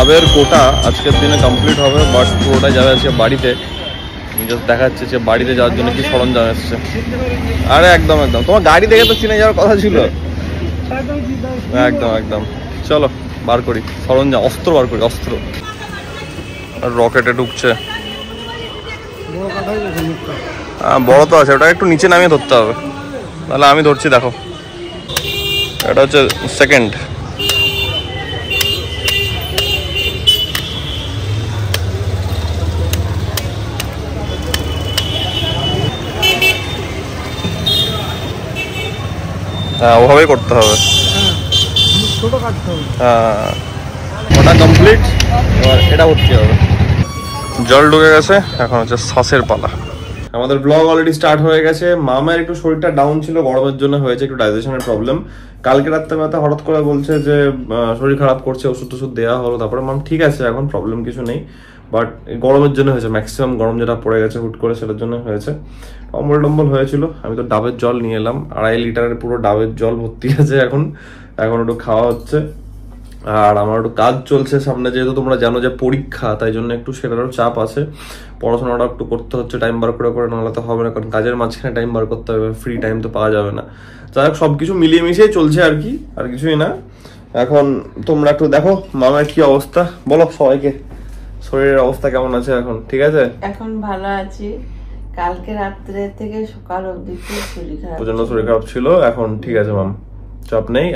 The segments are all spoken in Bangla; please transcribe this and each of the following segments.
ডাবের কোটা আজকের দিনে কমপ্লিট হবে, বাট পুরোটা যাবে আজকে বাড়িতে। জাস্ট দেখাচ্ছে যে বাড়িতে যাওয়ার জন্য কি সরঞ্জাম এসছে। আরে একদম একদম, তোমার গাড়ি দেখে তো চিনে যাওয়ার কথা ছিল। একদম একদম, চলো বার করি সরঞ্জাম, অস্ত্র বার করি, অস্ত্র। আর রকেটে ঢুকছে, বড় তো আছে, ওটা একটু নিচে নামিয়ে ধরতে হবে, তাহলে আমি ধরছি। দেখো এটা হচ্ছে সেকেন্ড। হ্যাঁ ওভাবেই করতে হবে, হ্যাঁ ওটা কমপ্লিট। এবার এটা ভর্তি হবে, জল ঢুকে গেছে, এখন হচ্ছে সসের পালা। আমাদের ব্লগ অলরেডি স্টার্ট হয়ে গেছে। মামার একটু শরীরটা ডাউন ছিল, গরমের জন্য হয়েছে, একটু ডাইজেশনের প্রবলেম। কালকে রাত্রেবেলা হঠাৎ করে বলছে যে শরীর খারাপ করছে, ওষুধ টষুধ দেওয়া হলো, তারপরে মাম ঠিক আছে, এখন প্রবলেম কিছু নেই, বাট গরমের জন্য হয়েছে, ম্যাক্সিমাম গরম যেটা পড়ে গেছে হুট করে, সেটার জন্য হয়েছে। অম্বল টম্বল হয়েছিল। আমি তো ডাবের জল নিয়ে এলাম, 2.5 লিটারের পুরো ডাবের জল ভর্তি আছে এখন একটু খাওয়া হচ্ছে। আর আমার একটু কাজ চলছে সামনে, যেহেতু তোমরা জানো যে পরীক্ষা, তাই জন্য একটু সেটারও চাপ আছে। পড়াশোনাটা একটু করতে হচ্ছে টাইম বার করে, নাহলে তো হবে না, কারণ কাজের মাঝখানে টাইম বার করতে হবে, ফ্রি টাইম তো পাওয়া যাবে না। যাই হোক, সবকিছু মিলিয়ে মিশিয়ে চলছে আর কি, আর কিছুই না। এখন তোমরা একটু দেখো মামার কি অবস্থা, বলো সবাইকে শরীরের অবস্থা কেমন আছে এখন? ঠিক আছে, এখন ভালো আছি। কালকে রাত্রে থেকে সকাল অবধি প্রচন্ড শরীর খারাপ ছিল, এখন ঠিক আছে মাম, চাপ নেই।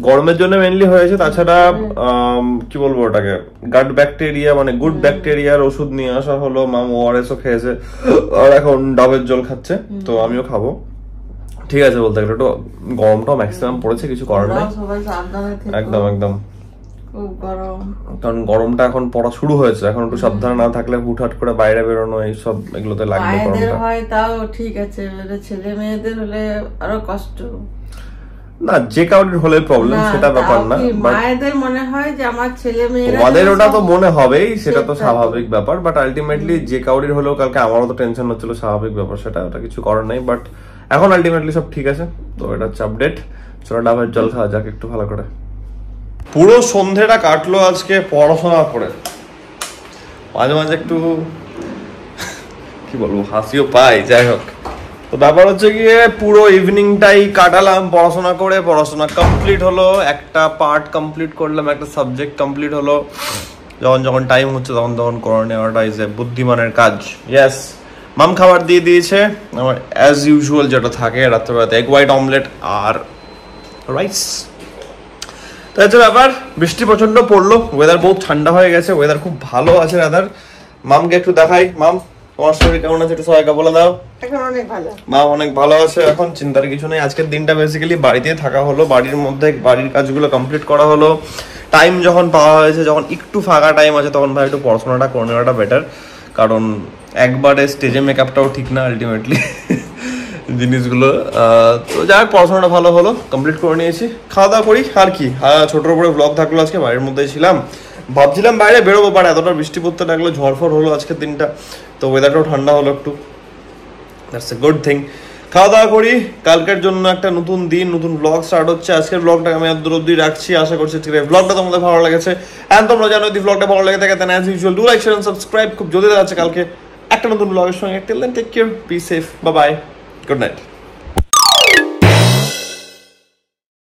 গরমের জন্য মেনলি হয়েছে, তাছাড়া কি বলবো ওটাকে, গাট ব্যাকটেরিয়া মানে গুড ব্যাকটেরিয়ার ওষুধ নিয়ে আসা হলো। মাম ওআরএস ও খেয়েছে, আর এখন ডাবের জল খাচ্ছে, তো আমিও খাবো। ঠিক আছে, বলতে গেলে একটু গরমটাও ম্যাক্সিমাম পড়েছে, কিছু করার নেই। একদম একদম, কারণ গরমটা এখন পড়া শুরু হয়েছে, এখন একটু সাবধানে না থাকলে হুটহাট করে বাইরে বেরোনো এইসব এগুলোতে লাগবে। গরমটা হয় তাও ঠিক আছে, ছেলে মেয়েদের হলে আরো কষ্ট না, যে কাউরির হলে প্রবলেম সেটা ব্যাপার না, মায়েদের মনে হয় যে আমার ছেলে মেয়েরা, তোমাদের ওটা তো মনে হবেই, সেটা তো স্বাভাবিক ব্যাপার, বাট আলটিমেটলি যে কাউরির হলেও কালকে আমারও তো টেনশন হচ্ছিল, স্বাভাবিক ব্যাপার, সেটা ওটা কিছু করার নাই। বাট এখন আলটিমেটলি সব ঠিক আছে, তো এটা হচ্ছে আপডেট। চলো ডাবের জল খাওয়া যাক একটু ভালো করে। পুরো সন্ধ্যেটা কাটলো আজকে পড়াশোনা করে, মাঝে মাঝে একটু কি বলবো হাসিও পাই। যাই হোক, তো ব্যাপার হচ্ছে গিয়ে পুরো ইভিনিংটাই কাটালাম পড়াশোনা করে। পড়াশোনা কমপ্লিট হলো, একটা পার্ট কমপ্লিট করলাম, একটা সাবজেক্ট কমপ্লিট হলো। যখন টাইম হচ্ছে তখন করে নেওয়াটা ইজ এ বুদ্ধিমানের কাজ। ইয়েস, মাম খাবার দিয়ে দিয়েছে আমার অ্যাজ ইউজুয়াল যেটা থাকে রাত্রেবেলাতে, এগ হোয়াইট অমলেট আর রাইস। তো হচ্ছে ব্যাপার, বৃষ্টি প্রচন্ড পড়লো, ওয়েদার বহুত ঠান্ডা হয়ে গেছে, ওয়েদার খুব ভালো আছে রাদার। মামকে একটু দেখাই, মাম তোমার শরীর কেমন আছে একটু সবাইকে বলে দাও। এখন অনেক ভালো, মা অনেক ভালো আছে, এখন চিন্তার কিছু নেই। আজকের দিনটা বেসিক্যালি বাড়িতে থাকা হলো, বাড়ির মধ্যে বাড়ির কাজগুলো কমপ্লিট করা হলো। টাইম যখন পাওয়া হয়েছে, যখন একটু ফাঁকা টাইম আছে, তখন ভাই একটু পড়াশোনাটা করে নেওয়াটা বেটার, কারণ একবারে স্টেজে মেকআপটাও ঠিক না আলটিমেটলি জিনিসগুলো। তো যাই হোক, পড়াশোনাটা ভালো হলো, কমপ্লিট করে নিয়েছি, খাওয়া দাওয়া করি আর কি। ছোটোর উপরে ব্লগ থাকলো, আজকে বাড়ির মধ্যেই ছিলাম, ভাবছিলাম বাইরে বেরোবো, বাট এতটা বৃষ্টি পড়তে লাগলো, ঝড়ফড় হলো আজকের দিনটা, তো ওয়েদারটাও ঠান্ডা হলো একটু, দ্যাটস এ গুড থিং। খাওয়া দাওয়া করি, কালকের জন্য একটা নতুন দিন, নতুন ব্লগ স্টার্ট হচ্ছে। আজকের ব্লগটা আমি এত অবধি রাখছি, আশা করছি ব্লগটা তোমাদের ভালো লেগেছে। অ্যান্ড তোমরা জানো যদি ব্লগটা ভালো লেগে থাকে, then as usual do like, share and subscribe. খুব জলদি দেখা যাচ্ছে কালকে একটা নতুন ব্লগের সঙ্গে। Till then take care, be safe, bye bye, good night.